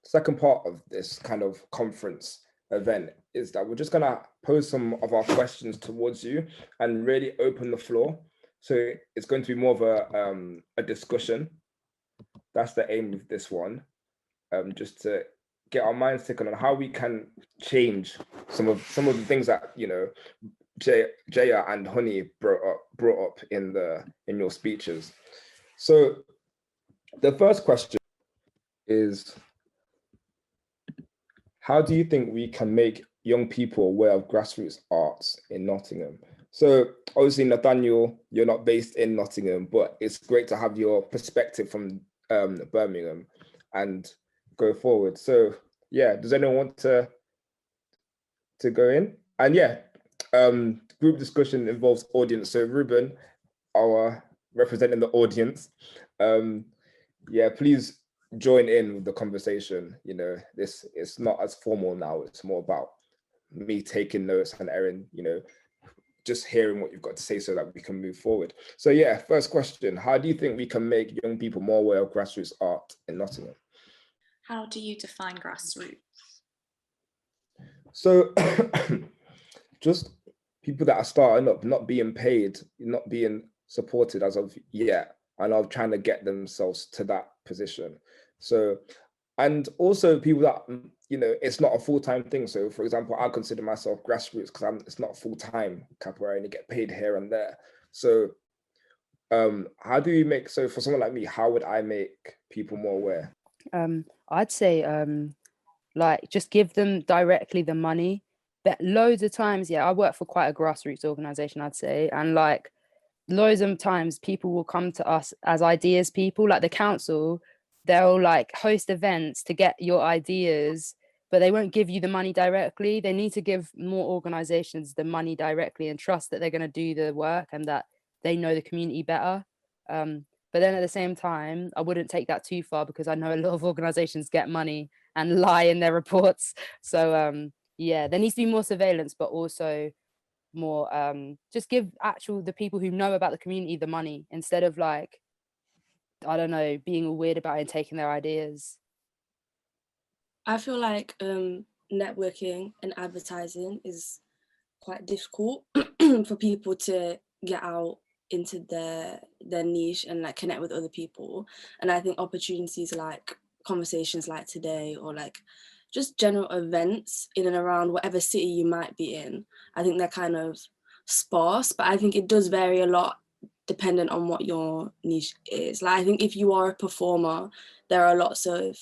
second part of this kind of conference event is that we're just gonna pose some of our questions towards you and really open the floor. So it's going to be more of a discussion. That's the aim of this one, just to get our minds ticking on how we can change some of the things that, you know, Jaya and Honey brought up in your speeches. So the first question is, how do you think we can make young people aware of grassroots arts in Nottingham? So obviously, Nathaniel, you're not based in Nottingham, but it's great to have your perspective from Birmingham and go forward. So yeah, does anyone want to go in? And yeah, group discussion involves audience. So Ruben, our representing the audience, yeah, please join in with the conversation. You know, this it's not as formal now. It's more about me taking notes and Erin, you know, just hearing what you've got to say so that we can move forward. So yeah, first question, how do you think we can make young people more aware of grassroots art in Nottingham? How do you define grassroots? So just people that are starting up, not being paid, not being supported as of yet, and are trying to get themselves to that position. So, and also people that, you know, it's not a full-time thing. So for example, I consider myself grassroots because it's not full-time capoeira and you get paid here and there. So how do you make, so for someone like me, how would I make people more aware? I'd say like just give them directly the money. But loads of times, yeah, I work for quite a grassroots organization, I'd say, and like loads of times people will come to us as ideas people, like the council, they'll like host events to get your ideas, but they won't give you the money directly. They need to give more organizations the money directly and trust that they're going to do the work and that they know the community better. But then at the same time, I wouldn't take that too far because I know a lot of organizations get money and lie in their reports. So yeah, there needs to be more surveillance, but also more just give the people who know about the community the money instead of like, I don't know, being all weird about it and taking their ideas. I feel like networking and advertising is quite difficult for people to get out into their niche and like connect with other people. And I think opportunities like conversations like today, or like just general events in and around whatever city you might be in, I think they're kind of sparse, but I think it does vary a lot dependent on what your niche is. Like I think if you are a performer, there are lots of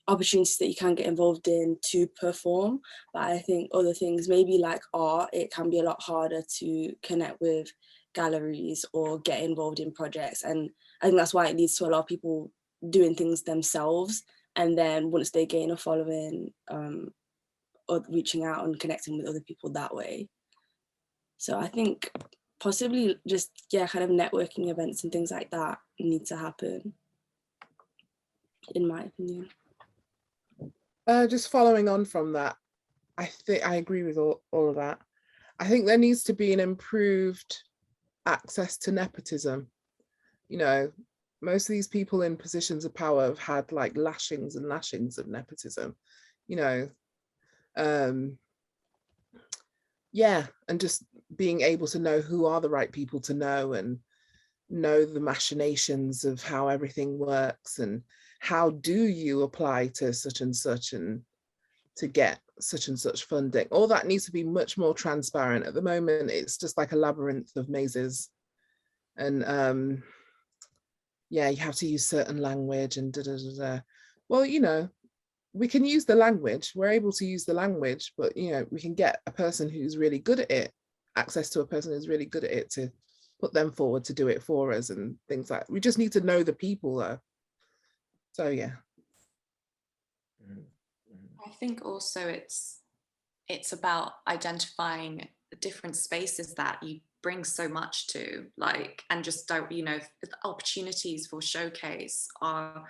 opportunities that you can get involved in to perform, but I think other things, maybe like art, it can be a lot harder to connect with galleries or get involved in projects. And I think that's why it leads to a lot of people doing things themselves, and then once they gain a following, or reaching out and connecting with other people that way. So I think possibly just, yeah, kind of networking events and things like that need to happen, in my opinion. Just following on from that, I think I agree with all of that. I think there needs to be an improved access to nepotism. You know, most of these people in positions of power have had like lashings and lashings of nepotism, you know. Yeah, and just being able to know who are the right people to know and know the machinations of how everything works and how do you apply to such and such and to get such and such funding. All that needs to be much more transparent. At the moment, it's just like a labyrinth of mazes. And yeah, you have to use certain language and da da da da. Well, you know, we can use the language, we're able to use the language, but you know, we can get a person who's really good at it, access to a person who's really good at it, to put them forward to do it for us and things like that. We just need to know the people though. So yeah. I think also it's about identifying the different spaces that you bring so much to, like, and just, you know, the opportunities for showcase are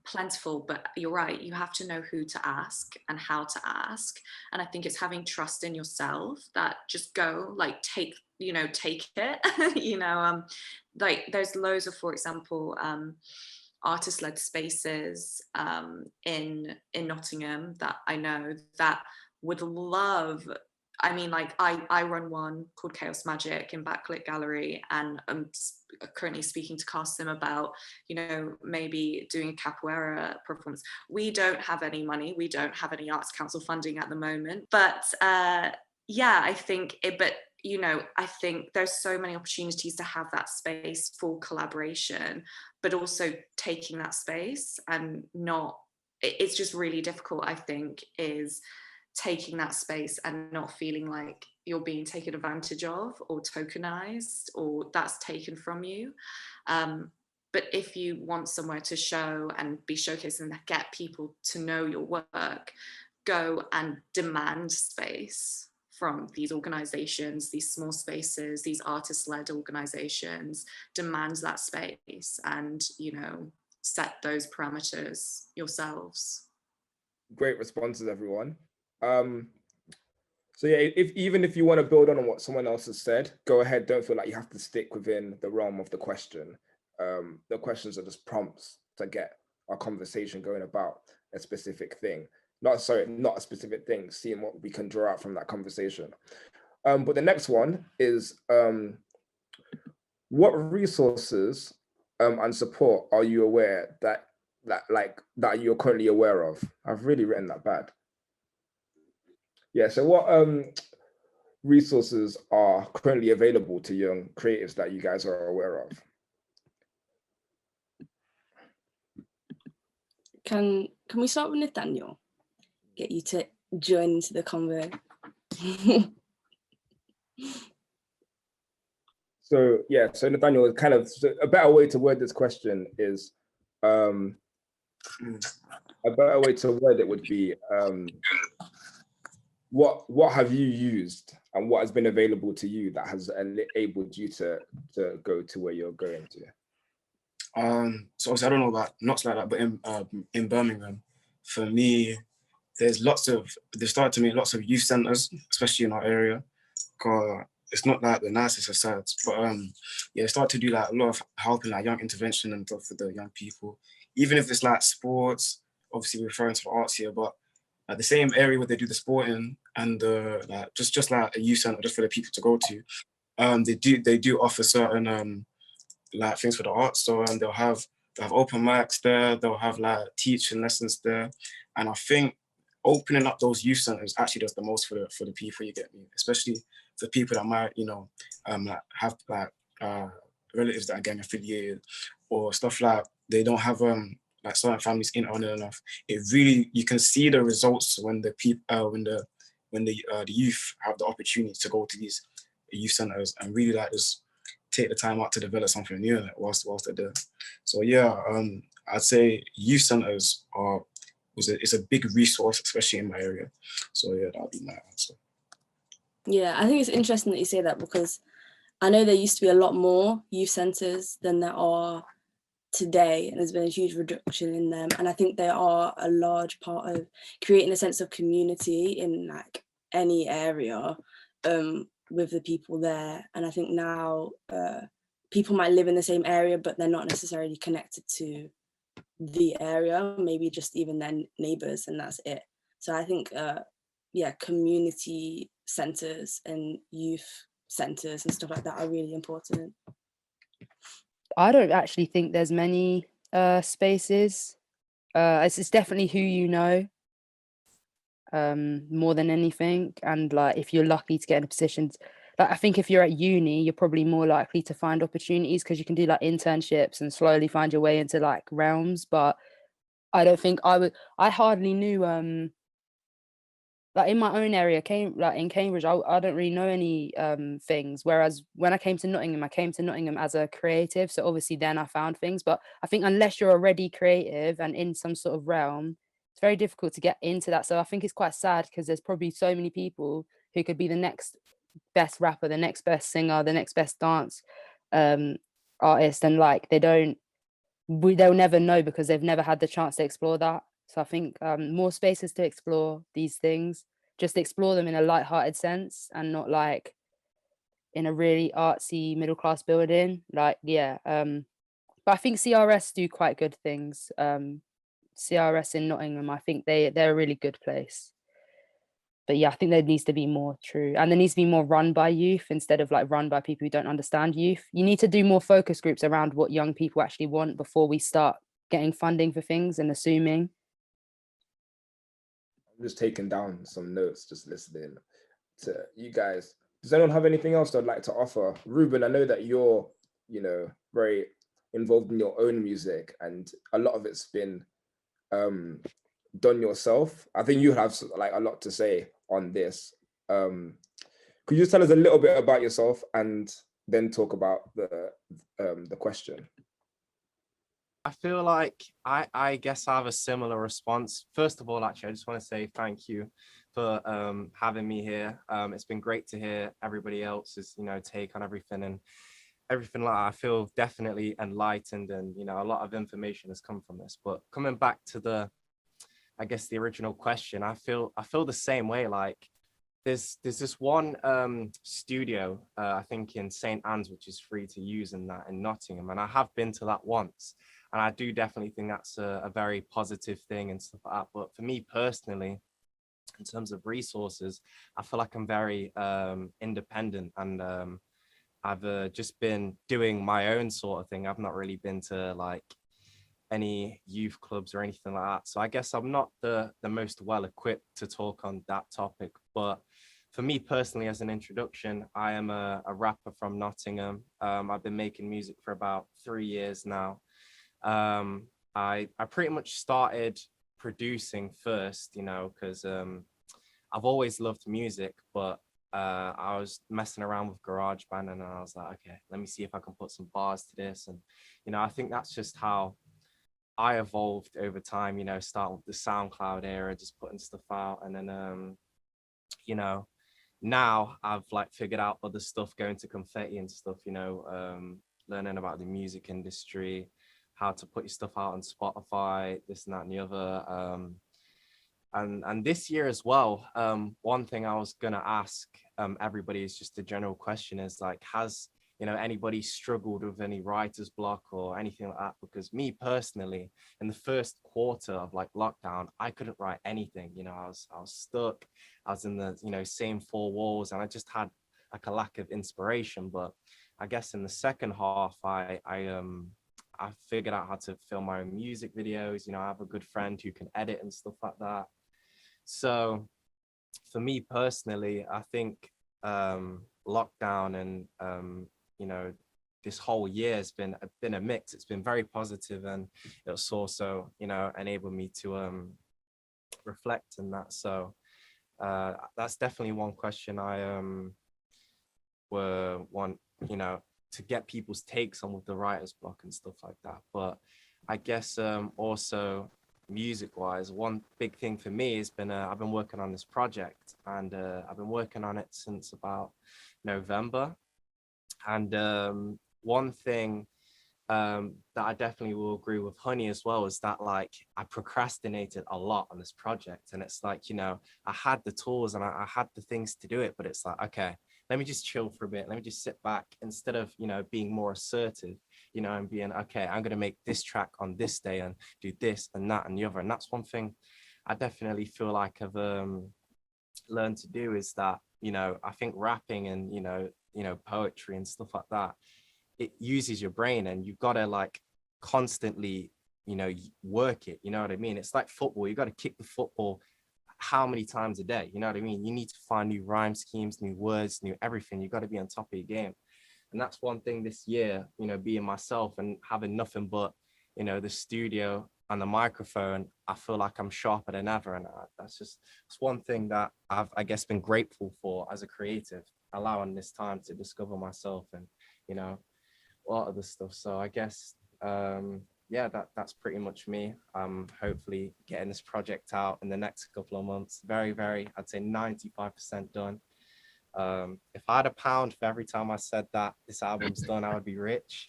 plentiful, but you're right, you have to know who to ask and how to ask. And I think it's having trust in yourself that just go, like, take it, you know, like there's loads of, for example, artist-led spaces in Nottingham that I know that would love. I mean, like I run one called Chaos Magic in Backlit Gallery, and I'm currently speaking to Qaa'sim about, you know, maybe doing a Capoeira performance. We don't have any money. We don't have any Arts Council funding at the moment. But yeah, I think but you know, I think there's so many opportunities to have that space for collaboration, but also taking that space and not, it's just really difficult, I think, is taking that space and not feeling like you're being taken advantage of or tokenized or that's taken from you. But if you want somewhere to show and be showcased and get people to know your work, go and demand space from these organizations, these small spaces, these artist-led organizations, demand that space and, you know, set those parameters yourselves. Great responses, everyone. So yeah, even if you want to build on what someone else has said, go ahead. Don't feel like you have to stick within the realm of the question. The questions are just prompts to get our conversation going about a specific thing. Not a specific thing, seeing what we can draw out from that conversation. But the next one is, what resources and support are you aware that you're currently aware of? I've really written that bad. Yeah, so what resources are currently available to young creatives that you guys are aware of? Can we start with Nathaniel? Get you to join into the convo. So yeah, so Nathaniel, kind of a better way to word this question is, a better way to word it would be, what have you used and what has been available to you that has enabled you to go to where you're going to? So obviously I don't know about knots like that, but in Birmingham, for me, there started to make lots of youth centers, especially in our area. It's not like the nicest of sides, but yeah, start to do like a lot of helping like young intervention and stuff for the young people. Even if it's like sports, obviously we're referring to the arts here, but at the same area where they do the sporting and like just like a youth center just for the people to go to, they do offer certain like things for the arts. So they'll have open mics there, they'll have like teaching lessons there, and I think opening up those youth centers actually does the most for the people, you get me, especially for people that might, you know, like have like relatives that are gang affiliated or stuff like they don't have like certain families in on it enough. It really, you can see the results when the people when the youth have the opportunity to go to these youth centers and really like just take the time out to develop something new in it whilst they're there. So yeah, I'd say youth centers it's a big resource, especially in my area. So yeah, that'll be my answer. Yeah, I think it's interesting that you say that because I know there used to be a lot more youth centres than there are today, and there's been a huge reduction in them. And I think they are a large part of creating a sense of community in like any area with the people there. And I think now people might live in the same area, but they're not necessarily connected to the area, maybe just even their neighbours, and that's it. So I think yeah, community centres and youth centres and stuff like that are really important. I don't actually think there's many spaces. It's definitely who you know more than anything. And like if you're lucky to get in a position, like I think if you're at uni, you're probably more likely to find opportunities because you can do like internships and slowly find your way into like realms. But I don't think I hardly knew like in my own area, in Cambridge, I don't really know any things. Whereas when I came to Nottingham as a creative. So obviously then I found things. But I think unless you're already creative and in some sort of realm, it's very difficult to get into that. So I think it's quite sad because there's probably so many people who could be the next best rapper, the next best singer, the next best dance artist, and like they'll never know because they've never had the chance to explore that. So I think more spaces to explore these things, just explore them in a light-hearted sense and not like in a really artsy middle-class building. Like, yeah, But I think CRS do quite good things. CRS in Nottingham, I think they're a really good place. But yeah, I think there needs to be more true, and there needs to be more run by youth instead of like run by people who don't understand youth. You need to do more focus groups around what young people actually want before we start getting funding for things and assuming. I'm just taking down some notes, just listening to you guys. Does anyone have anything else they'd like to offer? Ruben, I know that you're, very involved in your own music, and a lot of it's been done yourself. I think you have like a lot to say on this. Could you just tell us a little bit about yourself and then talk about the question? I feel like I guess I have a similar response. First of all, actually, I just want to say thank you for having me here. It's been great to hear everybody else's, take on everything and everything like that. I feel definitely enlightened, and a lot of information has come from this. But coming back to the original question, I feel the same way. Like there's this one studio, I think in St. Anne's, which is free to use in Nottingham, and I have been to that once. And I do definitely think that's a very positive thing and stuff like that. But for me personally, in terms of resources, I feel like I'm very independent, and I've just been doing my own sort of thing. I've not really been to like any youth clubs or anything like that. So I guess I'm not the most well equipped to talk on that topic. But for me personally, as an introduction, I am a rapper from Nottingham. I've been making music for about 3 years now. I pretty much started producing first, because I've always loved music, but I was messing around with GarageBand, and I was like, okay, let me see if I can put some bars to this. And I think that's just how I evolved over time, starting with the SoundCloud era, just putting stuff out. And then now I've like figured out other stuff, going to Confetti and stuff, learning about the music industry, how to put your stuff out on Spotify, this and that and the other. And this year as well, one thing I was gonna ask everybody is just a general question, is like, has anybody struggled with any writer's block or anything like that? Because me personally, in the first quarter of like lockdown, I couldn't write anything. I was stuck. I was in the same four walls, and I just had like a lack of inspiration. But I guess in the second half, I figured out how to film my own music videos. I have a good friend who can edit and stuff like that. So for me personally, I think lockdown and this whole year has been a mix. It's been very positive, and it's also enabled me to reflect in that. So that's definitely one question I want to get people's takes on with the writer's block and stuff like that. But I guess also music wise, one big thing for me has been I've been working on this project, and I've been working on it since about November. And one thing that I definitely will agree with Honey as well is that like I procrastinated a lot on this project, and it's like I had the tools and I had the things to do it, but it's like, okay, let me just chill for a bit, let me just sit back, instead of being more assertive, and being okay, I'm going to make this track on this day and do this and that and the other. And that's one thing I definitely feel like I've learned to do, is that I think rapping and poetry and stuff like that, it uses your brain, and you've got to like constantly work it. You know what I mean? It's like football. You got to kick the football how many times a day? You know what I mean? You need to find new rhyme schemes, new words, new everything. You got to be on top of your game. And that's one thing this year, being myself and having nothing but the studio and the microphone, I feel like I'm sharper than ever. And it's one thing that I've, I guess, been grateful for as a creative, allowing this time to discover myself and all other stuff. So I guess yeah, that's pretty much me. Hopefully getting this project out in the next couple of months. Very, I'd say 95% done. If I had £1 for every time I said that this album's done, I would be rich.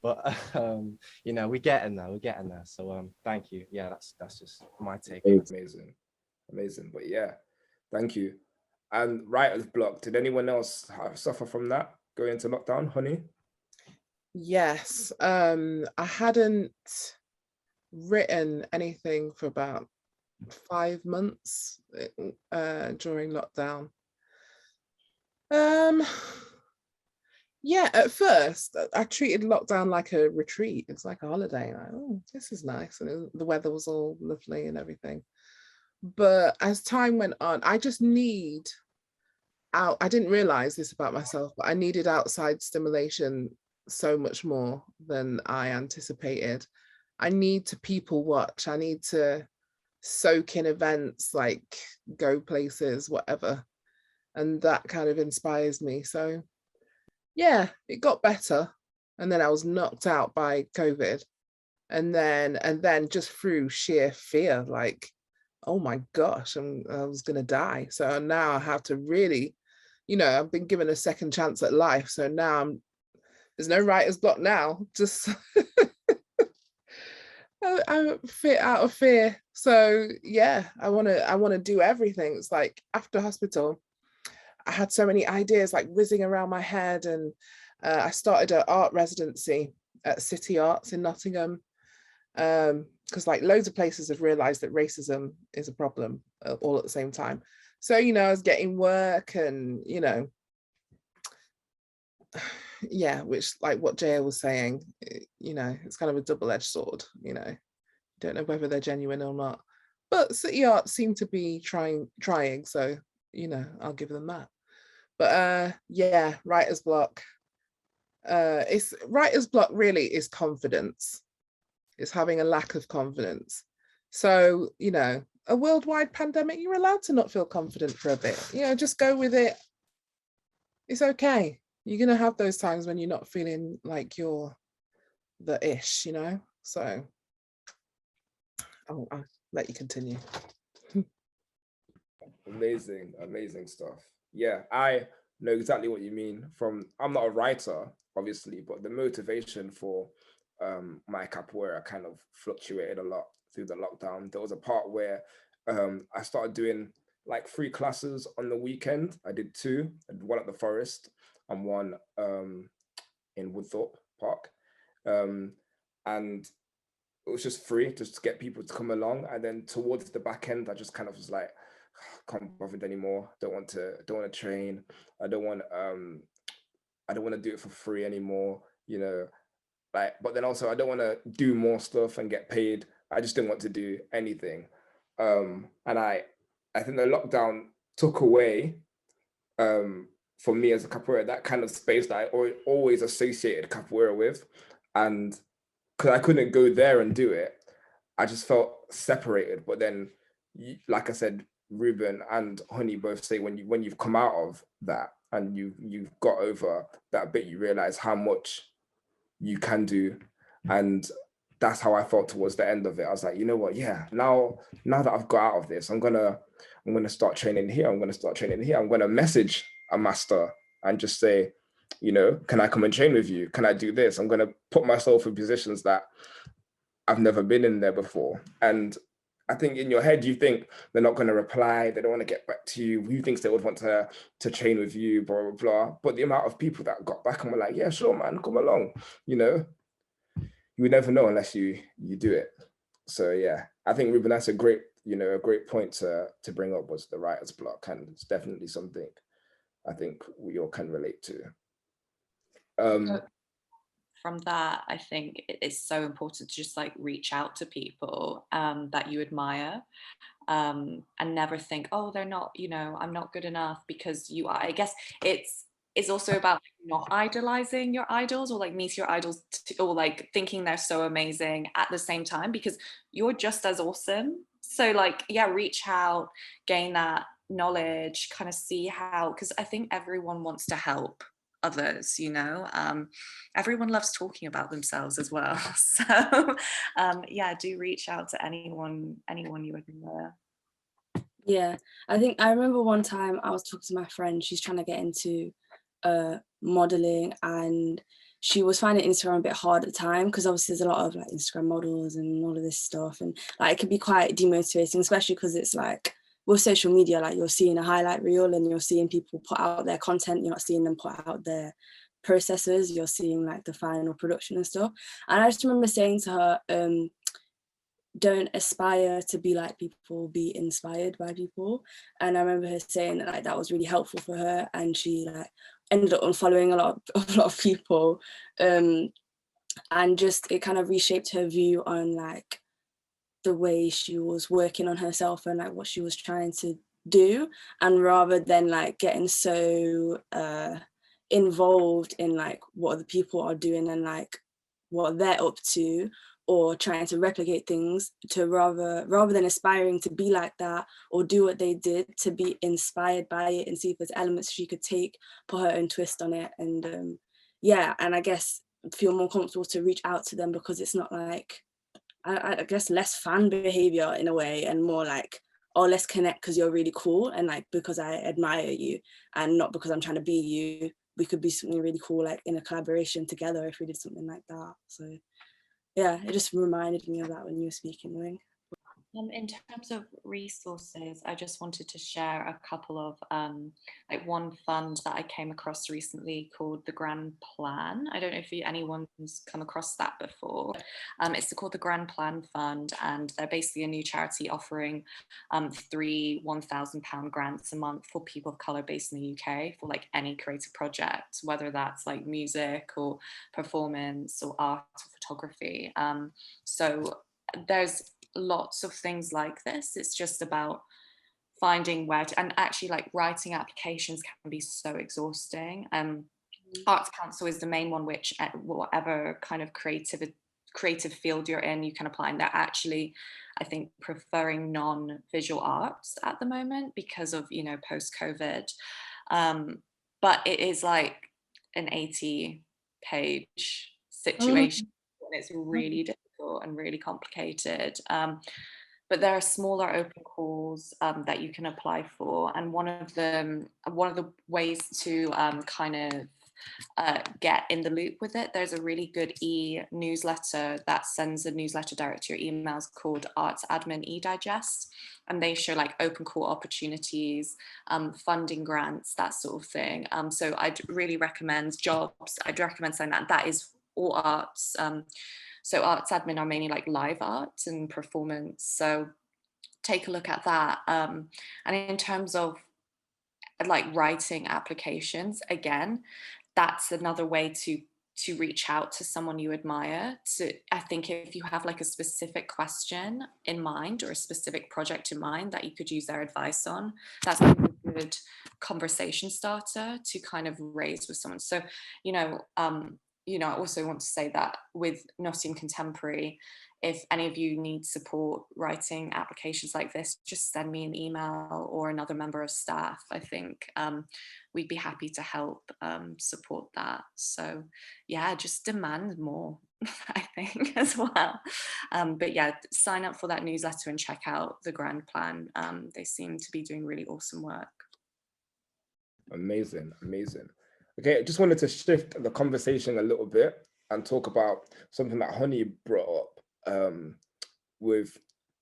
But we're getting there. So thank you. Yeah, that's just my take. Amazing. But yeah, thank you. And writer's block, did anyone else suffer from that going into lockdown? Honey? Yes, I hadn't written anything for about 5 months during lockdown. Yeah, at first I treated lockdown like a retreat. It's like a holiday. Like, oh, this is nice, and the weather was all lovely and everything. But as time went on, I just need out. I didn't realize this about myself, but I needed outside stimulation so much more than I anticipated. I need to people watch. I need to soak in events, like go places, whatever. And that kind of inspires me. So yeah, it got better. And then I was knocked out by COVID. And then just through sheer fear, like, oh my gosh, I was gonna die. So now I have to really, I've been given a second chance at life. So now there's no writer's block now. Just I'm fit out of fear. So yeah, I wanna do everything. It's like after hospital, I had so many ideas like whizzing around my head, and I started an art residency at City Arts in Nottingham, because like loads of places have realized that racism is a problem all at the same time. So, I was getting work and, yeah, which like what Jaya was saying, it's kind of a double-edged sword, don't know whether they're genuine or not. But City Arts seem to be trying, so, I'll give them that. But yeah, writer's block. Writer's block really is confidence. It's having a lack of confidence. So, a worldwide pandemic, you're allowed to not feel confident for a bit. Just go with it. It's okay. You're going to have those times when you're not feeling like you're the ish, So I'll let you continue. Amazing stuff. Yeah, I know exactly what you mean. I'm not a writer, obviously, but the motivation for my capoeira kind of fluctuated a lot through the lockdown. There was a part where I started doing like 3 classes on the weekend. I did 2, one at the forest and one in Woodthorpe Park. And it was just free, just to get people to come along. And then towards the back end, I just kind of was like, can't be bothered anymore. Don't want to train. I don't want to do it for free anymore, but then also I don't want to do more stuff and get paid. I just didn't want to do anything. And I think the lockdown took away for me as a capoeira, that kind of space that I always associated capoeira with. And because I couldn't go there and do it, I just felt separated. But then, like I said, Ruben and Honey both say when you've come out of that and you've got over that bit, you realize how much you can do. And that's how I felt towards the end of it. I was like, you know what? Yeah, now that I've got out of this, I'm gonna start training here. I'm gonna message a master and just say, can I come and train with you? Can I do this? I'm gonna put myself in positions that I've never been in there before. And I think in your head, you think they're not going to reply. They don't want to get back to you. Who thinks they would want to train with you, blah, blah, blah. But the amount of people that got back and were like, yeah, sure, man, come along. You would never know unless you do it. So yeah, I think Ruben, that's a great point to bring up, was the writer's block. And it's definitely something I think we all can relate to. From that, I think it's so important to just like reach out to people that you admire, and never think, oh, they're not, I'm not good enough because you are. I guess it's also about not idolizing your idols, or like meet your idols or like thinking they're so amazing at the same time, because you're just as awesome. So like, yeah, reach out, gain that knowledge, kind of see how, because I think everyone wants to help others, everyone loves talking about themselves as well. So yeah, do reach out to anyone you admire. Yeah, I think I remember one time I was talking to my friend. She's trying to get into modeling, and she was finding Instagram a bit hard at the time, because obviously there's a lot of like Instagram models and all of this stuff, and like it can be quite demotivating, especially because it's like with social media, like you're seeing a highlight reel and you're seeing people put out their content, you're not seeing them put out their processes, you're seeing like the final production and stuff. And I just remember saying to her, don't aspire to be like people, be inspired by people. And I remember her saying that like that was really helpful for her, and she like ended up unfollowing a lot of people, and just it kind of reshaped her view on like the way she was working on herself and like what she was trying to do. And rather than like getting so involved in like what other people are doing and like what they're up to, or trying to replicate things, to rather than aspiring to be like that or do what they did, to be inspired by it and see if there's elements she could take, put her own twist on it, and yeah, and I guess feel more comfortable to reach out to them, because it's not like, I guess less fan behavior in a way, and more like, oh, let's connect because you're really cool and like because I admire you, and not because I'm trying to be you. We could be something really cool like in a collaboration together if we did something like that. So yeah, it just reminded me of that when you were speaking, Ling. In terms of resources, I just wanted to share a couple of like one fund that I came across recently called the Grand Plan. I don't know if anyone's come across that before. It's called the Grand Plan Fund, and they're basically a new charity offering 3 £1,000 grants a month for people of colour based in the UK for like any creative project, whether that's like music or performance or art or photography. So there's lots of things like this. It's just about finding where to, and actually like writing applications can be so exhausting. Arts Council is the main one, which whatever kind of creative field you're in, you can apply, and they're actually, I think, preferring non-visual arts at the moment because of, you know, post-COVID. But it is like an 80-page situation, and it's really difficult and really complicated. But there are smaller open calls that you can apply for, and one of the ways to kind of get in the loop with it, there's a really good e-newsletter that sends a newsletter direct to your emails called Arts Admin e-Digest, and they show like open call opportunities, funding grants, that sort of thing. So I'd really recommend jobs. I'd recommend saying that is all arts. So Arts Admin are mainly like live arts and performance. So take a look at that. And in terms of like writing applications, again, that's another way to reach out to someone you admire. So I think if you have like a specific question in mind or a specific project in mind that you could use their advice on, that's a good conversation starter to kind of raise with someone. So, I also want to say that with Nottingham Contemporary, if any of you need support writing applications like this, just send me an email or another member of staff. I think we'd be happy to help support that. So yeah, just demand more, I think, as well. But yeah, sign up for that newsletter and check out the Grand Plan. They seem to be doing really awesome work. Amazing, amazing. Okay, I just wanted to shift the conversation a little bit and talk about something that Honey brought up with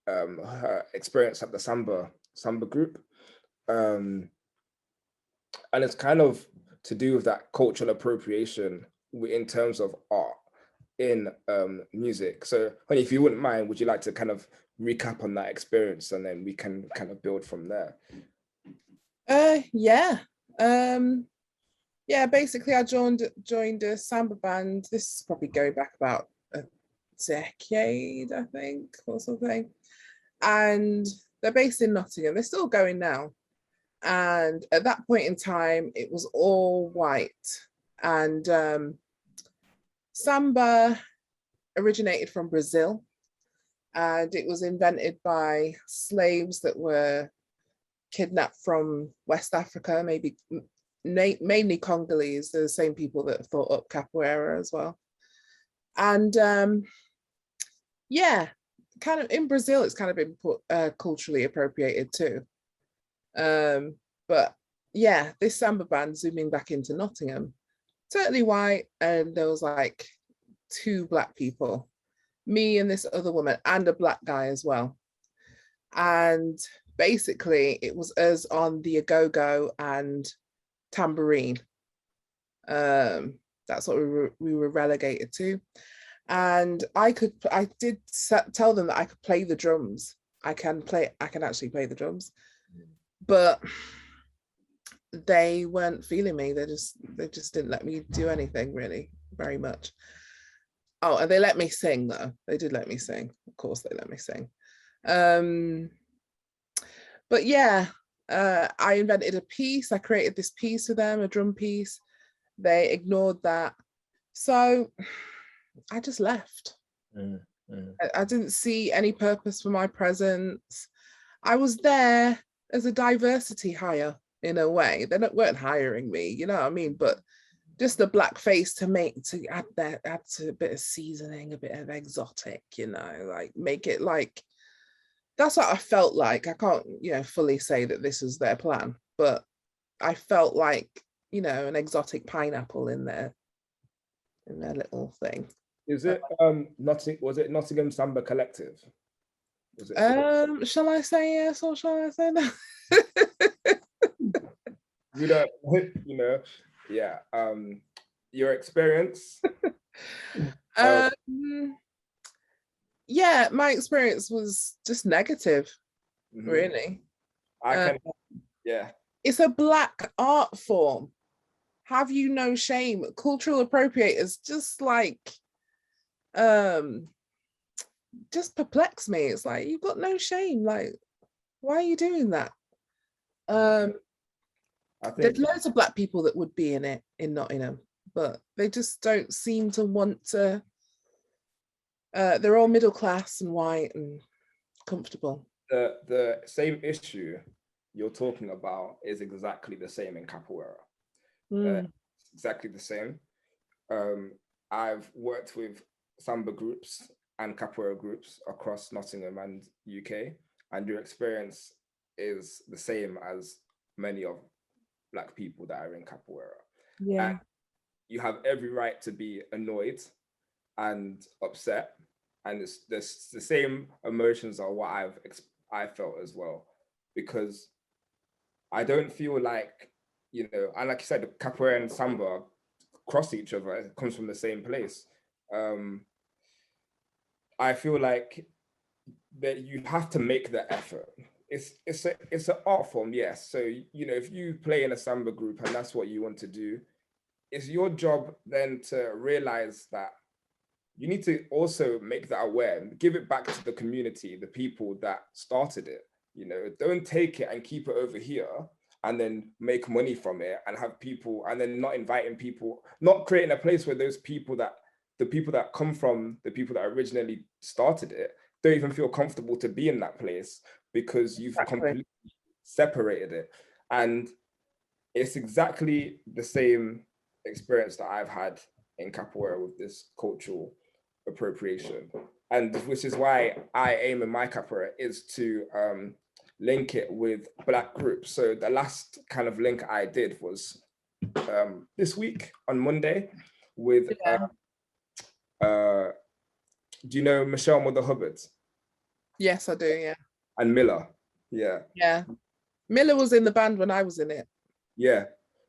her experience at the Samba group. And it's kind of to do with that cultural appropriation in terms of art in music. So Honey, if you wouldn't mind, would you like to kind of recap on that experience, and then we can kind of build from there? Yeah, basically I joined a Samba band. This is probably going back about a decade, I think, or something. And they're based in Nottingham. They're still going now. And at that point in time, it was all white. And Samba originated from Brazil. And it was invented by slaves that were kidnapped from West Africa, mainly Congolese. They're the same people that thought up Capoeira as well. And yeah, kind of in Brazil, it's kind of been culturally appropriated too. But yeah, this Samba band, zooming back into Nottingham, totally white, and there was like 2 Black people, me and this other woman, and a Black guy as well. And basically it was us on the agogo and tambourine. That's what we were relegated to. And I did tell them that I could play the drums. I can actually play the drums, but they weren't feeling me. They just didn't let me do anything really very much. Oh, and they let me sing though. They did let me sing. Of course they let me sing. But yeah, I invented a piece. I created this piece for them, a drum piece. They ignored that. So I just left. I didn't see any purpose for my presence. I was there as a diversity hire in a way. They weren't hiring me, you know what I mean? But just a black face to add to a bit of seasoning, a bit of exotic, you know, like make it like, that's what I felt like. I can't, you know, fully say that this was their plan, but I felt like, you know, an exotic pineapple in their little thing. Is it was it Nottingham Samba Collective? Was it shall I say yes or shall I say no? You know, yeah. Your experience. Yeah, my experience was just negative, really. I can, yeah. It's a black art form. Have you no shame? Cultural appropriators just like, just perplex me. It's like, you've got no shame. Like, why are you doing that? I think there's loads of black people that would be in it in Nottingham, but they just don't seem to want to. They're all middle class and white and comfortable. The same issue you're talking about is exactly the same in Capoeira. Exactly the same. I've worked with Samba groups and Capoeira groups across Nottingham and UK, and your experience is the same as many of Black people that are in Capoeira. Yeah. And you have every right to be annoyed and upset, and it's the same emotions are what I felt as well, because I don't feel like, you know, and like you said, Capoeira and Samba cross each other. It comes from the same place. I feel like that you have to make the effort. It's an art form, yes. So, you know, if you play in a Samba group and that's what you want to do, it's your job then to realize that you need to also make that aware and give it back to the community, the people that started it. You know, don't take it and keep it over here and then make money from it and have people, and then not inviting people, not creating a place where those people that, the people that come from, the people that originally started it, don't even feel comfortable to be in that place because you've completely separated it. And it's exactly the same experience that I've had in Capoeira with this cultural appropriation. And which is why I aim in my Capoeira is to link it with Black groups. So the last kind of link I did was this week on Monday with, do you know Michelle Mother Hubbard? Yes, I do, yeah. And Miller, yeah. Yeah. Miller was in the band when I was in it. Yeah.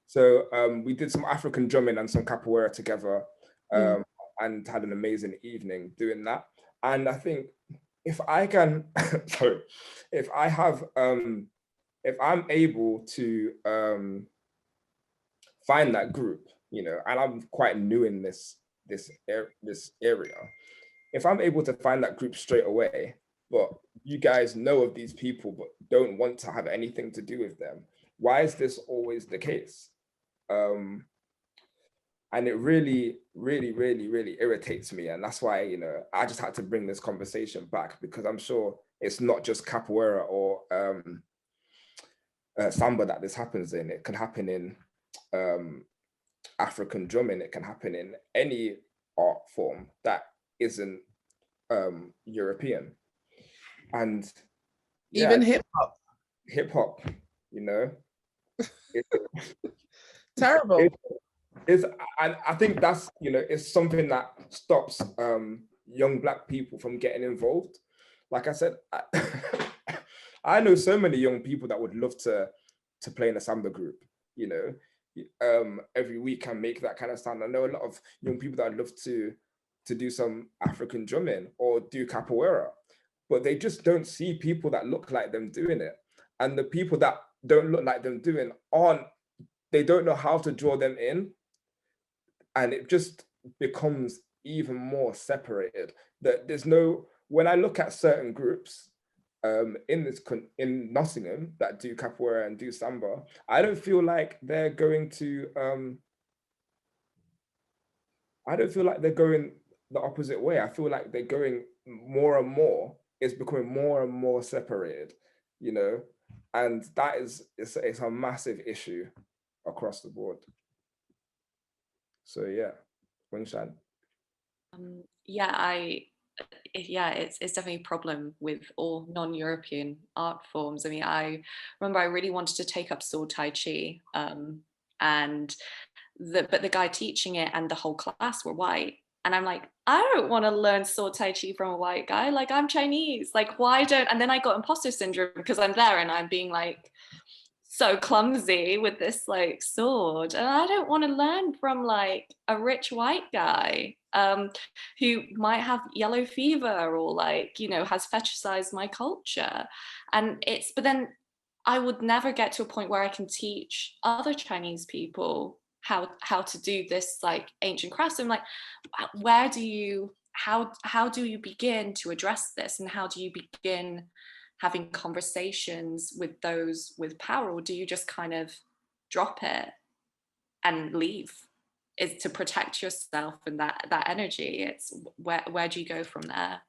So we did some African drumming and some Capoeira together and had an amazing evening doing that. And I think if I can, sorry, if I have, if I'm able to find that group, you know, and I'm quite new in this area, if I'm able to find that group straight away, but you guys know of these people but don't want to have anything to do with them, why is this always the case? And it really, really, really, really irritates me. And that's why, you know, I just had to bring this conversation back, because I'm sure it's not just Capoeira or Samba that this happens in. It can happen in African drumming. It can happen in any art form that isn't European. And yeah, even hip hop, you know, terrible. And I think that's, you know, it's something that stops young Black people from getting involved. Like I said, I know so many young people that would love to play in a Samba group, you know, every week and make that kind of sound. I know a lot of young people that would love to do some African drumming or do capoeira, but they just don't see people that look like them doing it. And the people that don't look like them doing they don't know how to draw them in. And it just becomes even more separated. That when I look at certain groups in Nottingham that do capoeira and do samba, I don't feel like they're going to, I don't feel like they're going the opposite way. I feel like they're going more and more, it's becoming more and more separated, you know? And that it's a massive issue across the board. So yeah, Wingshan. It's definitely a problem with all non-European art forms. I mean, I remember I really wanted to take up sword Tai Chi, but the guy teaching it and the whole class were white. And I'm like, I don't want to learn sword Tai Chi from a white guy. Like, I'm Chinese. Like, and then I got imposter syndrome because I'm there and I'm being like so clumsy with this like sword, and I don't want to learn from like a rich white guy who might have yellow fever or like, you know, has fetishized my culture. But then I would never get to a point where I can teach other Chinese people how to do this like ancient crafts. I'm like, how do you begin to address this, and how do you begin having conversations with those with power, or do you just kind of drop it and leave? Is to protect yourself and that energy. It's where do you go from there?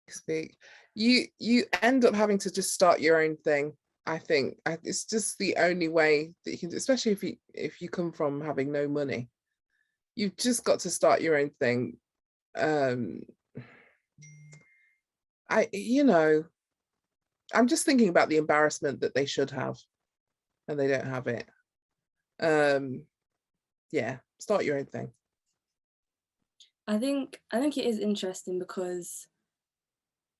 Speak. You end up having to just start your own thing. I think it's just the only way that you can, especially if you come from having no money. You've just got to start your own thing. I'm just thinking about the embarrassment that they should have and they don't have it. Yeah, start your own thing. I think it is interesting because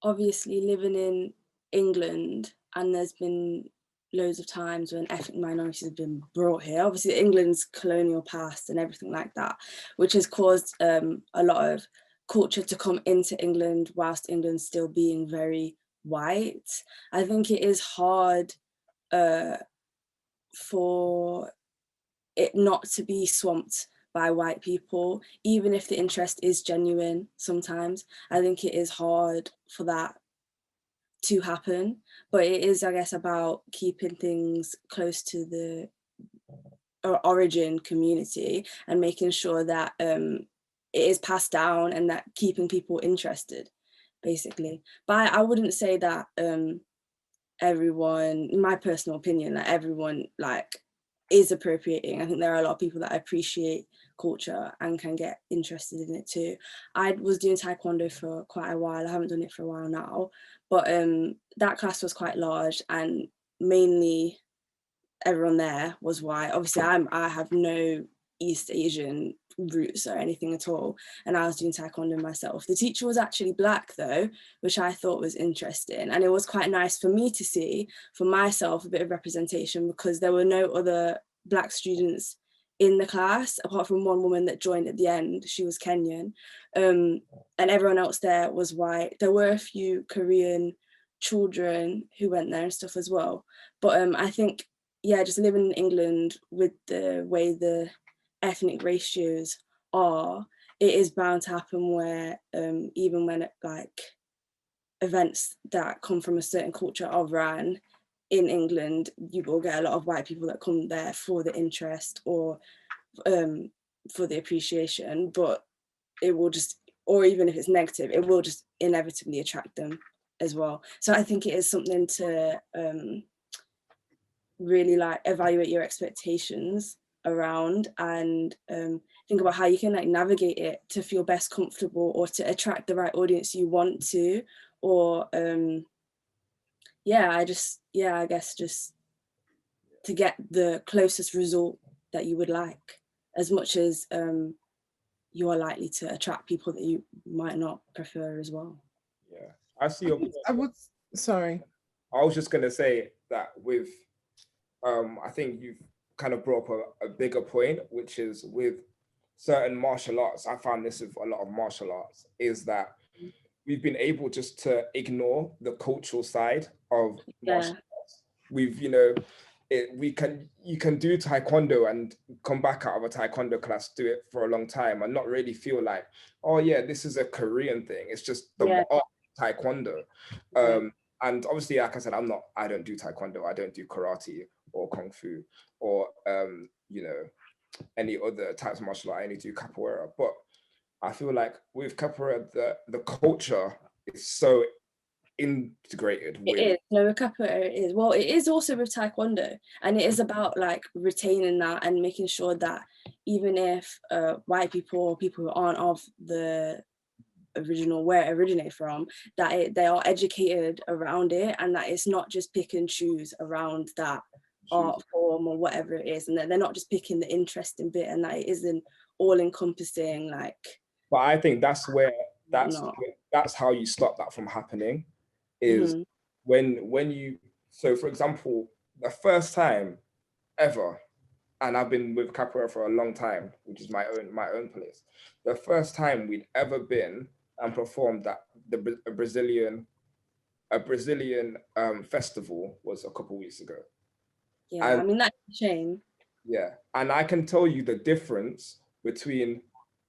obviously living in England, and there's been loads of times when ethnic minorities have been brought here, obviously England's colonial past and everything like that, which has caused a lot of culture to come into England whilst England's still being very white. I think it is hard for it not to be swamped by white people, even if the interest is genuine. Sometimes I think it is hard for that to happen, but it is, I guess, about keeping things close to the origin community and making sure that it is passed down and that keeping people interested, basically. But I wouldn't say that everyone, in my personal opinion, that everyone like is appropriating. I think there are a lot of people that appreciate culture and can get interested in it too. I was doing taekwondo for quite a while. I haven't done it for a while now, but that class was quite large and mainly everyone there was white. Obviously I have no East Asian roots or anything at all, and I was doing taekwondo myself. The teacher was actually black though, which I thought was interesting, and it was quite nice for me to see for myself a bit of representation, because there were no other black students in the class apart from one woman that joined at the end. She was Kenyan, and everyone else there was white. There were a few Korean children who went there and stuff as well, but I think, yeah, just living in England with the way the ethnic ratios are, it is bound to happen where even when like events that come from a certain culture are ran in England, you will get a lot of white people that come there for the interest or for the appreciation, but it will just, or even if it's negative, it will just inevitably attract them as well. So I think it is something to really like evaluate your expectations around and think about how you can like navigate it to feel best comfortable or to attract the right audience you want to, or I guess just to get the closest result that you would like, as much as you are likely to attract people that you might not prefer as well. Yeah, I see your point. Sorry. I was just going to say that with I think you've kind of brought up a bigger point, which is with certain martial arts. I found this with a lot of martial arts, is that we've been able just to ignore the cultural side of martial arts. We've, you know, you can do taekwondo and come back out of a taekwondo class, do it for a long time and not really feel like, oh yeah, this is a Korean thing. It's just the art of taekwondo. And obviously, like I said, I don't do taekwondo, I don't do karate or kung fu or you know, any other types of martial art. I only do capoeira. But I feel like with capoeira, the culture is so integrated with. It is. No, capoeira is. Well, it is also with taekwondo, and it is about like retaining that and making sure that even if white people or people who aren't of the original where it originated from, that they are educated around it, and that it's not just pick and choose around that art form or whatever it is, and that they're not just picking the interesting bit, and that it isn't all encompassing, like. But I think that's where that's how you stop that from happening, is when you, so for example, the first time ever, and I've been with capoeira for a long time, which is my own place, the first time we'd ever been and performed at a Brazilian festival was a couple of weeks ago. Yeah, and, I mean, that's a shame. Yeah, and I can tell you the difference between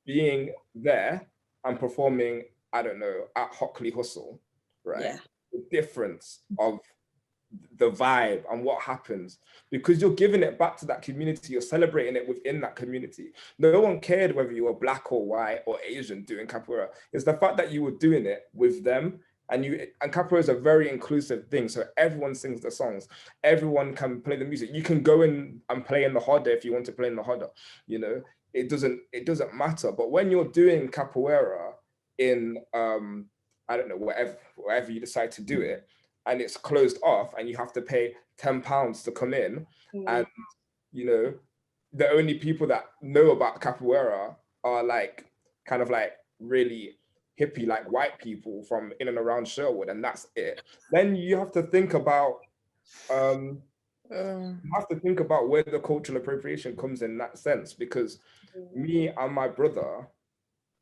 being there and performing, I don't know, at Hockley Hustle, right? Yeah. The difference of the vibe and what happens, because you're giving it back to that community, you're celebrating it within that community. No one cared whether you were black or white or Asian doing capoeira. It's the fact that you were doing it with them, and capoeira is a very inclusive thing. So everyone sings the songs, everyone can play the music. You can go in and play in the hoda if you want to play in the hoda, you know, it doesn't matter. But when you're doing capoeira in I don't know, wherever you decide to do it, and it's closed off and you have to pay £10 to come in, and you know, the only people that know about capoeira are like kind of like really hippie, like white people from in and around Sherwood, and that's it. Then you have to think about where the cultural appropriation comes in that sense, because me and my brother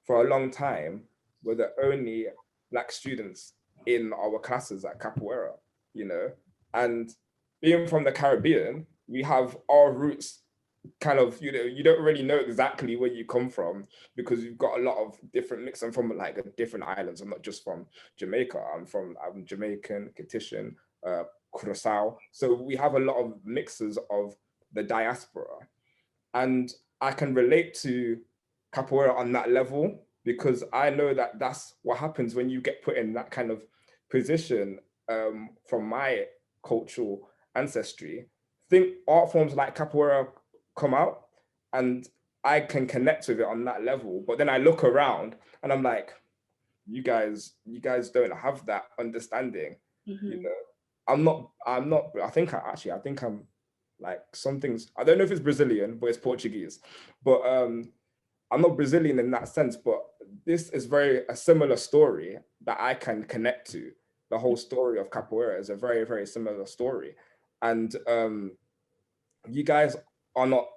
for a long time were the only Black students in our classes at capoeira, you know, and being from the Caribbean, we have our roots kind of, you know, you don't really know exactly where you come from, because you've got a lot of different mix. I'm from like different islands. I'm not just from Jamaica. I'm Jamaican, Tahitian, Curacao. So we have a lot of mixes of the diaspora, and I can relate to capoeira on that level, because I know that that's what happens when you get put in that kind of position. From my cultural ancestry, think art forms like capoeira come out and I can connect with it on that level. But then I look around and I'm like, you guys don't have that understanding. You know, I'm not, I think I'm like, some things, I don't know if it's Brazilian, but it's Portuguese. But I'm not Brazilian in that sense, but this is a similar story that I can connect to. The whole story of capoeira is a very, very similar story. And you guys are not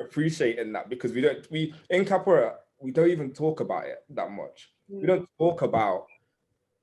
appreciating that, because in capoeira, we don't even talk about it that much. We don't talk about,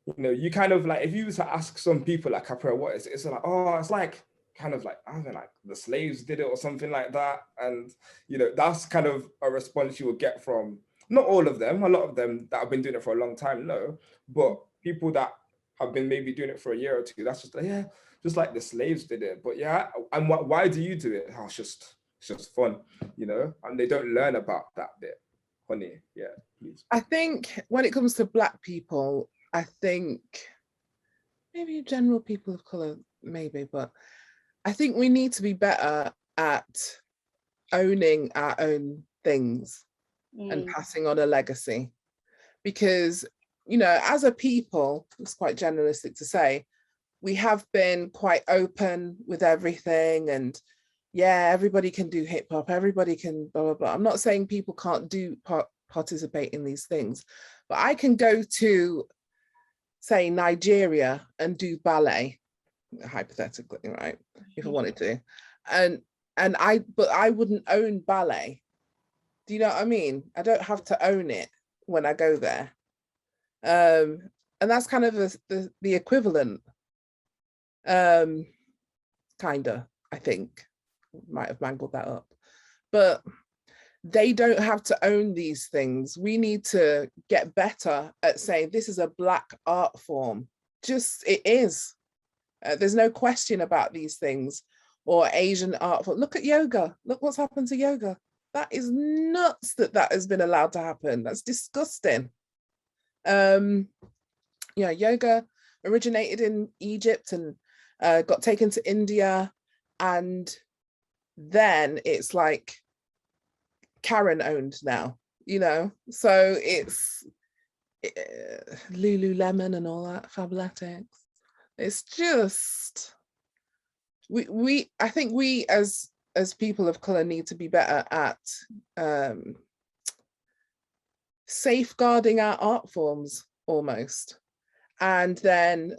you know, you kind of like, if you were to ask some people like capoeira, what is it? It's like, oh, it's like, kind of like, I don't know, like the slaves did it or something like that. And, you know, that's kind of a response you will get from, not all of them, a lot of them that have been doing it for a long time, no, but people that have been maybe doing it for a year or two, that's just like, yeah, just like the slaves did it. But yeah, and why do you do it? Oh, it's just fun, you know, and they don't learn about that bit. Honey, yeah, please. I think when it comes to Black people, I think maybe general people of color, maybe, but I think we need to be better at owning our own things and passing on a legacy. Because, you know, as a people, it's quite generalistic to say, we have been quite open with everything, and yeah, everybody can do hip hop, everybody can blah, blah, blah. I'm not saying people can't participate in these things, but I can go to, say, Nigeria and do ballet, hypothetically, right, if I wanted to. but I wouldn't own ballet. Do you know what I mean? I don't have to own it when I go there. And that's kind of the equivalent, kind of, I think. Might have mangled that up. But they don't have to own these things. We need to get better at saying this is a Black art form. Just, it is. There's no question about these things. Or Asian art form. Look at yoga. Look what's happened to yoga. That is nuts that has been allowed to happen. That's disgusting. Yeah, yoga originated in Egypt and got taken to India, and then it's like Karen owned now, you know. So it's Lululemon and all that, Fabletics. It's just I think we as people of color need to be better at safeguarding our art forms almost, and then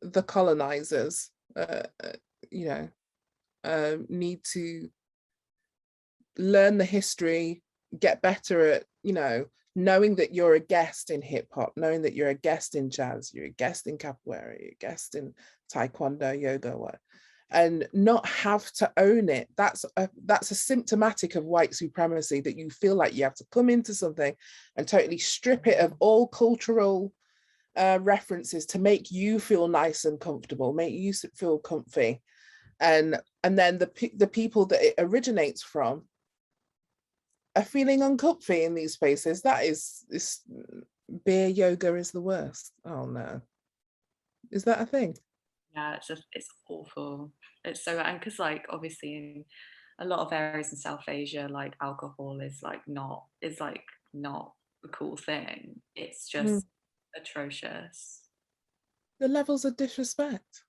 the colonizers you know, need to learn the history, get better at, you know, knowing that you're a guest in hip hop, knowing that you're a guest in jazz, you're a guest in capoeira, you're a guest in taekwondo, yoga, what, and not have to own it. That's a symptomatic of white supremacy, that you feel like you have to come into something and totally strip it of all cultural references to make you feel nice and comfortable, make you feel comfy, and then the people that it originates from are feeling uncomfy in these spaces. That is, this beer yoga is the worst. Oh no, is that a thing? Yeah, it's awful. It's so, and because like obviously in a lot of areas in South Asia, like alcohol is not a cool thing. It's just atrocious. The levels of disrespect.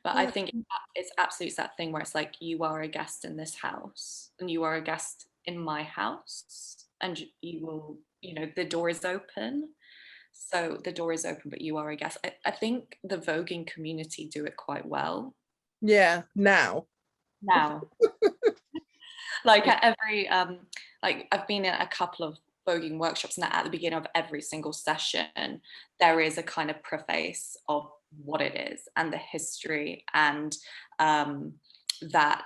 But I think it's absolutely that thing where it's like, you are a guest in this house and you are a guest in my house, and you will, you know, the door is open. So the door is open, but you are a guest. I think the voguing community do it quite well. Yeah, now. Like at every, like I've been in a couple of voguing workshops, and at the beginning of every single session, there is a kind of preface of what it is and the history and that.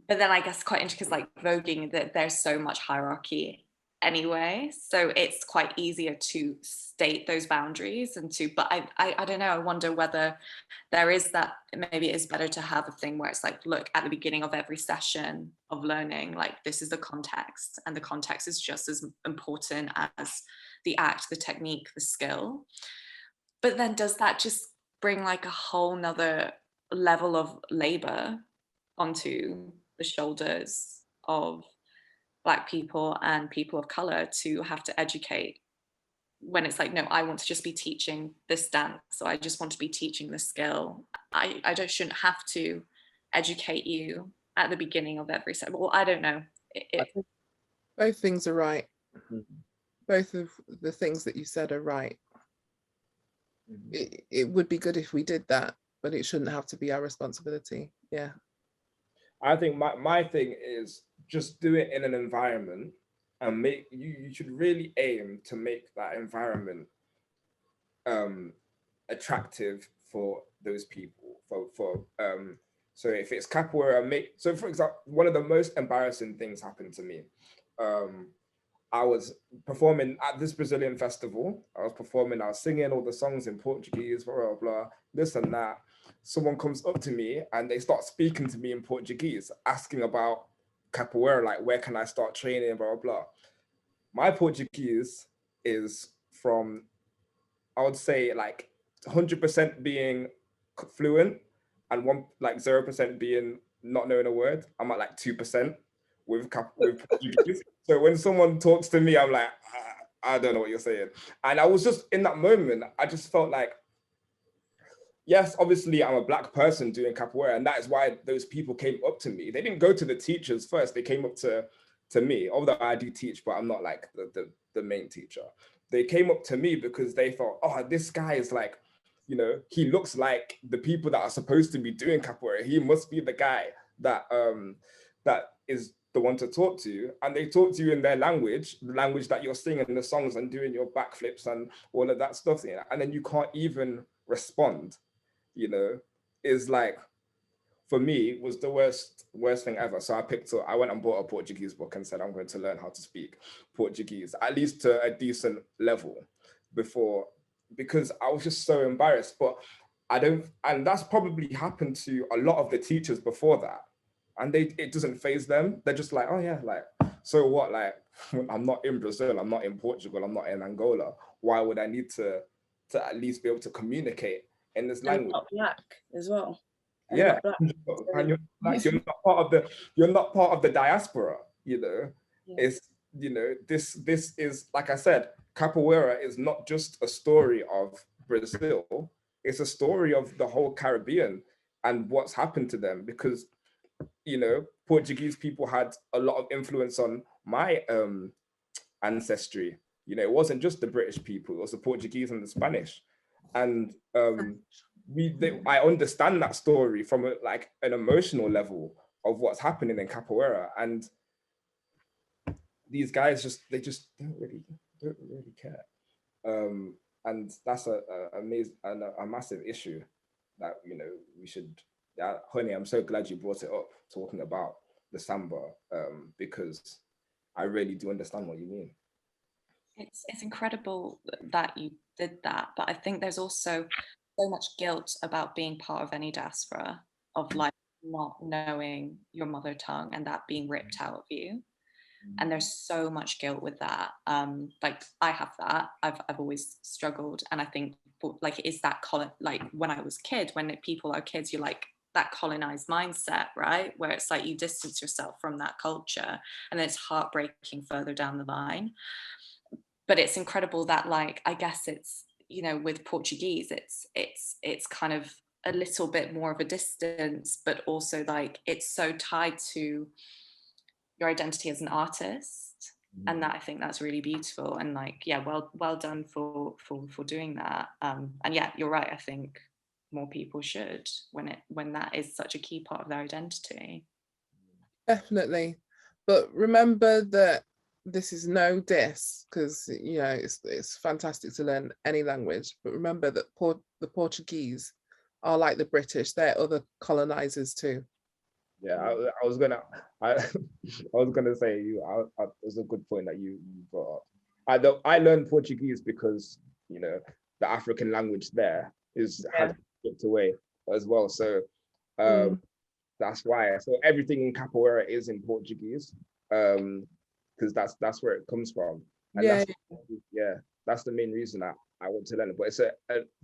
But then I guess quite interesting, because like voguing, that there's so much hierarchy anyway, so it's quite easier to state those boundaries and to, but I don't know, I wonder whether there is that, maybe it is better to have a thing where it's like, look, at the beginning of every session of learning, like this is the context, and the context is just as important as the act, the technique, the skill. But then does that just bring like a whole nother level of labor onto the shoulders of Black people and people of color to have to educate, when it's like, no, I want to just be teaching this dance, so I just want to be teaching this skill. I shouldn't have to educate you at the beginning of every set. Well, I don't know. Both things are right. Both of the things that you said are right. It would be good if we did that, but it shouldn't have to be our responsibility. Yeah. I think my thing is just do it in an environment, and make you should really aim to make that environment attractive for those people. So if it's capoeira, so for example, one of the most embarrassing things happened to me. I was performing at this Brazilian festival. I was singing all the songs in Portuguese, blah, blah, blah, this and that. Someone comes up to me and they start speaking to me in Portuguese, asking about capoeira, like where can I start training, blah, blah, blah. My Portuguese is from, I would say like 100% being fluent and 0% being not knowing a word. I'm at like 2% with Portuguese. So when someone talks to me, I'm like, I don't know what you're saying. And I was just in that moment, I just felt like, yes, obviously I'm a Black person doing capoeira, and that is why those people came up to me. They didn't go to the teachers first, they came up to me, although I do teach, but I'm not like the main teacher. They came up to me because they thought, oh, this guy is like you know, he looks like the people that are supposed to be doing capoeira. He must be the guy that that is the one to talk to, and they talk to you in their language, the language that you're singing the songs and doing your backflips and all of that stuff, and then you can't even respond, you know, is like, for me, was the worst thing ever. So I went and bought a Portuguese book and said, I'm going to learn how to speak Portuguese, at least to a decent level before, because I was just so embarrassed. But and that's probably happened to a lot of the teachers before that. And it doesn't faze them. They're just like, oh yeah, like, so what? Like, I'm not in Brazil, I'm not in Portugal, I'm not in Angola. Why would I need to at least be able to communicate in this language? Not black as well. And Yeah, not black. and you're not part of the diaspora, you know. Yeah. It's, you know, this is, like I said, capoeira is not just a story of Brazil, it's a story of the whole Caribbean and what's happened to them, because, you know, Portuguese people had a lot of influence on my ancestry. You know, it wasn't just the British people, it was the Portuguese and the Spanish. And I understand that story from like an emotional level of what's happening in capoeira, and these guys they just don't really care, and that's a massive issue that, you know, we should. Yeah, honey, I'm so glad you brought it up, talking about the samba, because I really do understand what you mean. It's incredible that you did that, but I think there's also so much guilt about being part of any diaspora, of like not knowing your mother tongue and that being ripped out of you. And there's so much guilt with that. Like I have that. I've always struggled, and I think like it is that like when I was a kid, when people are kids, you're like that colonized mindset, right? Where it's like you distance yourself from that culture, and then it's heartbreaking further down the line. But it's incredible that, like, I guess it's, you know, with Portuguese, it's kind of a little bit more of a distance, but also like it's so tied to your identity as an artist. And that, I think that's really beautiful. And like, yeah, well done for doing that. And yeah, you're right. I think more people should, when that is such a key part of their identity. Definitely. But remember that this is no diss, because, you know, it's fantastic to learn any language, but remember that the Portuguese are like the British, they're other colonizers too. Yeah, I was gonna say it was a good point that you brought up. I learned Portuguese because, you know, the African language there has slipped away as well. So that's why. So everything in capoeira is in Portuguese. Because that's where it comes from, and that's the main reason I want to learn it. But it's a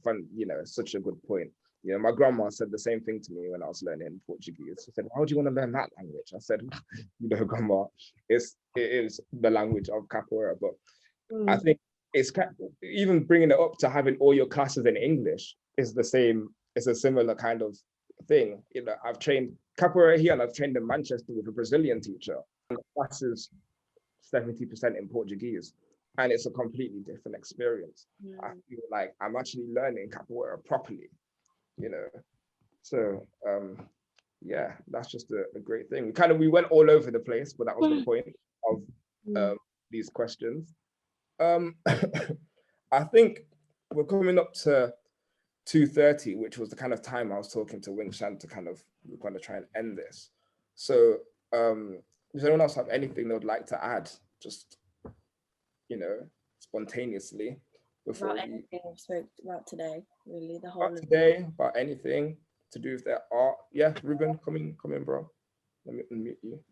fun, you know, it's such a good point. You know, my grandma said the same thing to me when I was learning Portuguese. She said, "Why would you want to learn that language?" I said, "You know, grandma, it is the language of capoeira." But I think it's even bringing it up to having all your classes in English is the same. It's a similar kind of thing. You know, I've trained capoeira here, and I've trained in Manchester with a Brazilian teacher. And the classes 70% in Portuguese, and it's a completely different experience. I feel like I'm actually learning capoeira properly, you know. So yeah, that's just a great thing. We went all over the place, but that was the point of these questions. I think we're coming up to 2:30, which was the kind of time I was talking to Wing Shan to kind of try and end this. So does anyone else have anything they would like to add, just, you know, spontaneously, before about anything we spoke about today, really, the whole about today, about anything to do with their art? Yeah, Ruben, come in, bro. Let me unmute you.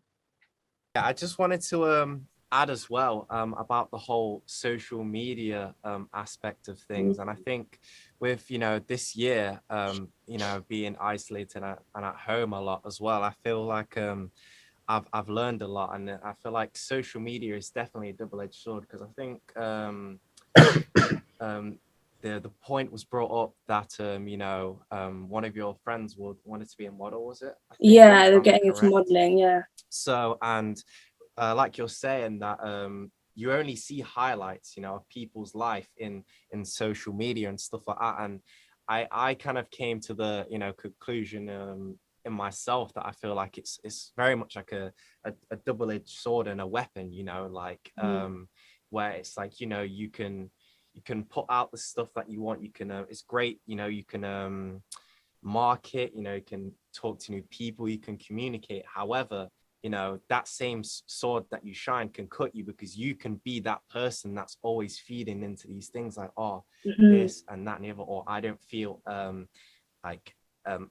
Yeah, I just wanted to add as well about the whole social media aspect of things. And I think with, you know, this year, you know, being isolated and at home a lot as well, I feel like I've learned a lot, and I feel like social media is definitely a double-edged sword, because I think the point was brought up that you know, one of your friends wanted to be a model, was it? Yeah, they're getting into modeling. Yeah. So, and like you're saying that you only see highlights, you know, of people's life in social media and stuff like that, and I kind of came to the, you know, conclusion in myself that I feel like it's very much like a double-edged sword and a weapon, you know, like where it's like, you know, you can put out the stuff that you want, you can it's great, you know, you can market, you know, you can talk to new people, you can communicate. However, you know, that same sword that you shine can cut you, because you can be that person that's always feeding into these things like, oh, this and that and the other, or I don't feel like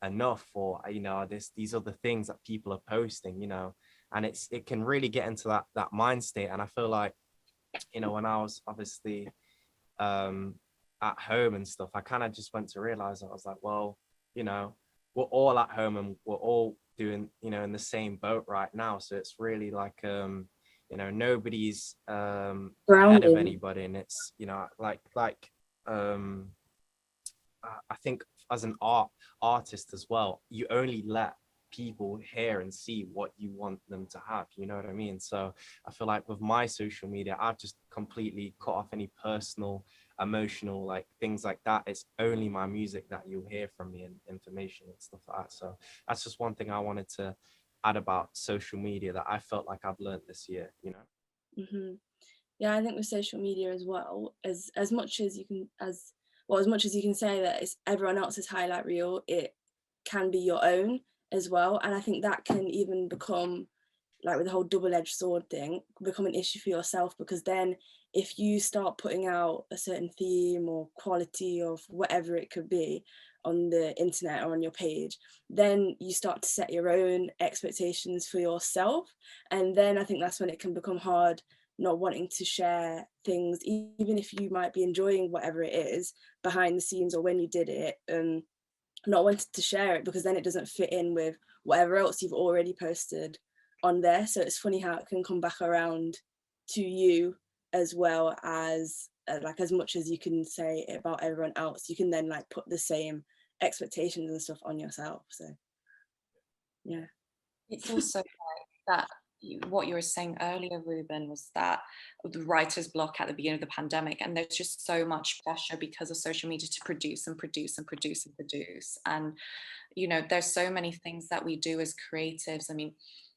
enough, or, you know, these are the things that people are posting, you know, and it can really get into that mind state. And I feel like, you know, when I was obviously at home and stuff, I kind of just went to realize, I was like, well, you know, we're all at home and we're all doing, you know, in the same boat right now. So it's really like, you know, nobody's ahead of anybody. And it's, you know, like I think as an artist as well, you only let people hear and see what you want them to have, you know what I mean? So I feel like with my social media, I've just completely cut off any personal, emotional, like things like that. It's only my music that you'll hear from me, and information and stuff like that. So that's just one thing I wanted to add about social media that I felt like I've learned this year, you know. Yeah, I think with social media as well, as much as you can say that it's everyone else's highlight reel, it can be your own as well. And I think that can even become, like with the whole double-edged sword thing, become an issue for yourself, because then if you start putting out a certain theme or quality of whatever it could be on the internet or on your page, then you start to set your own expectations for yourself. And then I think that's when it can become hard not wanting to share things, even if you might be enjoying whatever it is behind the scenes or when you did it, not wanting to share it because then it doesn't fit in with whatever else you've already posted on there. So it's funny how it can come back around to you as well, as like as much as you can say about everyone else, you can then like put the same expectations and stuff on yourself. So yeah, it's also like that. What you were saying earlier, Ruben, was that the writer's block at the beginning of the pandemic, and there's just so much pressure because of social media to produce and produce and produce and produce. And, you know, there's so many things that we do as creatives. I mean,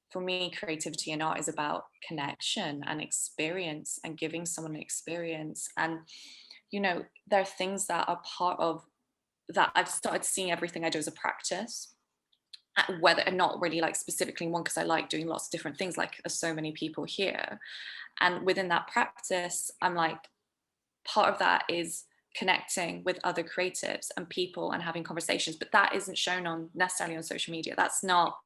for me, creativity and art is about connection and experience and giving someone an experience. And, you know, there are things that are part of that. I've started seeing everything I do as a practice, whether and not really like specifically one, because I like doing lots of different things, like so many people here. And within that practice, I'm like, part of that is connecting with other creatives and people and having conversations, but that isn't shown on necessarily on social media. That's not,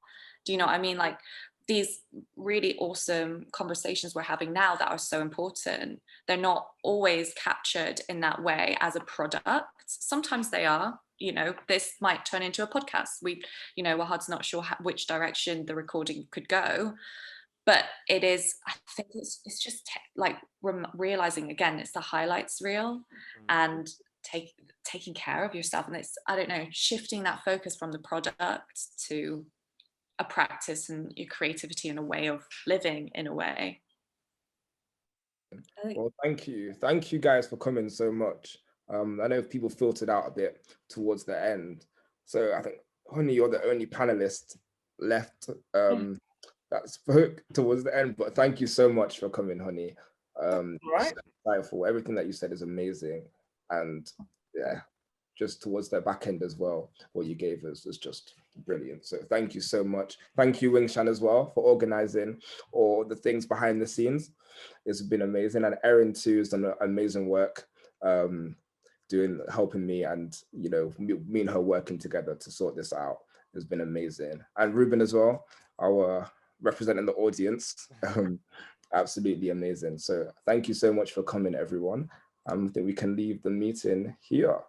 do you know what I mean? Like these really awesome conversations we're having now that are so important, they're not always captured in that way as a product. Sometimes they are, you know, this might turn into a podcast. You know, WAHAD's not sure which direction the recording could go, but it is, I think it's just like realizing again, it's the highlights reel, and taking care of yourself. And it's, I don't know, shifting that focus from the product to a practice and your creativity and a way of living in a way. Well, thank you guys for coming so much. I know people filtered out a bit towards the end, so I think Honey, you're the only panelist left that spoke towards the end, but thank you so much for coming, Honey. Right. So insightful. Everything that you said is amazing, and yeah, just towards the back end as well, what you gave us was just brilliant. So thank you so much. Thank you, Wingshan, as well, for organizing all the things behind the scenes. It's been amazing. And Erin too has done amazing work, helping me, and you know, me and her working together to sort this out has been amazing. And Ruben as well, our representing the audience, absolutely amazing. So thank you so much for coming, everyone. I think we can leave the meeting here.